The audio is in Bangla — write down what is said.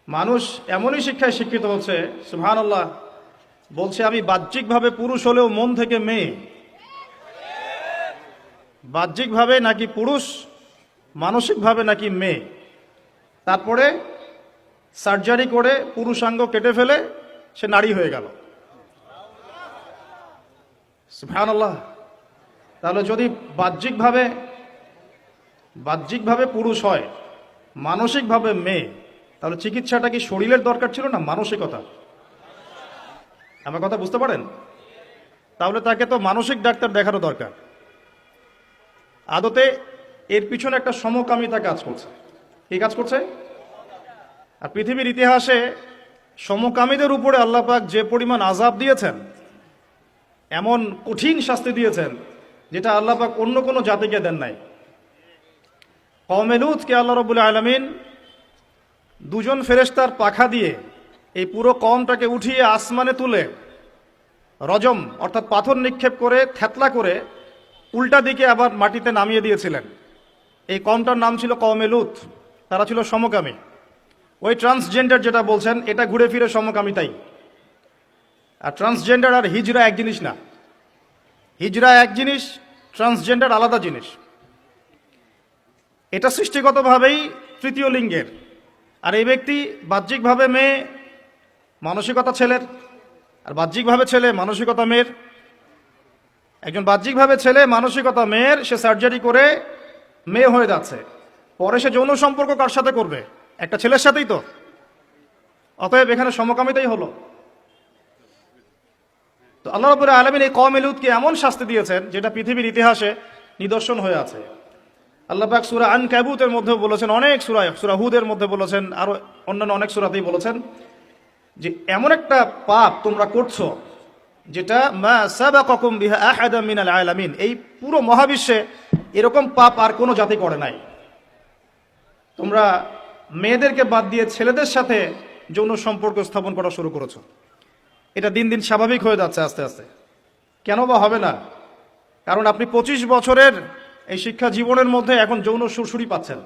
মানুষ এমনই শিক্ষায় শিক্ষিত হচ্ছে, সুবহানাল্লাহ, বলছে আমি বাহ্যিকভাবে পুরুষ হলেও মন থেকে মেয়ে। বাহ্যিকভাবে নাকি পুরুষ, মানসিকভাবে নাকি মেয়ে। তারপরে সার্জারি করে পুরুষাঙ্গ কেটে ফেলে সে নারী হয়ে গেল। সুবহানাল্লাহ। তাহলে যদি বাহ্যিকভাবে পুরুষ হয়, মানসিকভাবে মেয়ে, তাহলে চিকিৎসাটা কি শরীরের দরকার ছিল না মানসিকতা? আমার কথা বুঝতে পারেন? তাহলে তাকে তো মানসিক ডাক্তার দেখানো দরকার। আদতে এর পিছনে একটা সমকামিতা কাজ করছে। কি কাজ করছে? আর পৃথিবীর ইতিহাসে সমকামীদের উপরে আল্লাহ পাক যে পরিমাণ আযাব দিয়েছেন, এমন কঠিন শাস্তি দিয়েছেন যেটা আল্লাহ পাক অন্য কোনো জাতিকে দেন নাই। কওমে লূতকে আল্লাহ রাব্বুল আলামিন দুজন ফেরেশতার পাখা দিয়ে এই পুরো কওমটাকে উঠিয়ে আসমানে তুলে রজম অর্থাৎ পাথর নিক্ষেপ করে থেতলা করে উল্টা দিকে আবার মাটিতে নামিয়ে দিয়েছিলেন। এই কওমটার নাম ছিল কওমে লূত। তারা ছিল সমকামী। ওই ট্রান্সজেন্ডার যেটা বলছেন, এটা ঘুরে ফিরে সমকামিতাই। আর ট্রান্সজেন্ডার আর হিজরা এক জিনিস না। হিজরা এক জিনিস, ট্রান্সজেন্ডার আলাদা জিনিস। এটা সৃষ্টিগতভাবেই তৃতীয় লিঙ্গের। আর এই ব্যক্তি বাহ্যিকভাবে মেয়ে, মানসিকতা ছেলের। আর বাহ্যিকভাবে ছেলে, মানসিকতা মেয়ের। একজন বাহ্যিকভাবে ছেলে, মানসিকতা মেয়ের, সে সার্জারি করে মেয়ে হয়ে যাচ্ছে। পরে সে যৌন সম্পর্ক কার সাথে করবে? একটা ছেলের সাথেই তো। অতএব এখানে সমকামিতাই হলো। তো আল্লাহ রাব্বুল আলামিন এই কওমে লূতকে এমন শাস্তি দিয়েছেন যেটা পৃথিবীর ইতিহাসে নিদর্শন হয়ে আছে। আল্লাহ পাক সূরা আনকাবুতের মধ্যে বলেছেন, অনেক সূরা হুদের মধ্যে বলেছেন, আরো অন্যান্য অনেক সূরাতেই বলেছেন যে এমন একটা পাপ তোমরা করছো যেটা মা সাবাকাকুম বিহা আহাদা মিনাল আলামিন, এই পুরো মহাবিশ্বে এরকম পাপ আর কোনো জাতি করে নাই। তোমরা মেয়েদেরকে বাদ দিয়ে ছেলেদের সাথে যৌন সম্পর্ক স্থাপন করা শুরু করেছো। এটা দিন দিন স্বাভাবিক হয়ে যাচ্ছে আস্তে আস্তে। কেন বা হবে না? কারণ আপনি 25 বছরের এই শিক্ষা জীবনের মধ্যে এখন যৌন সুরসুরি পাচ্ছেন।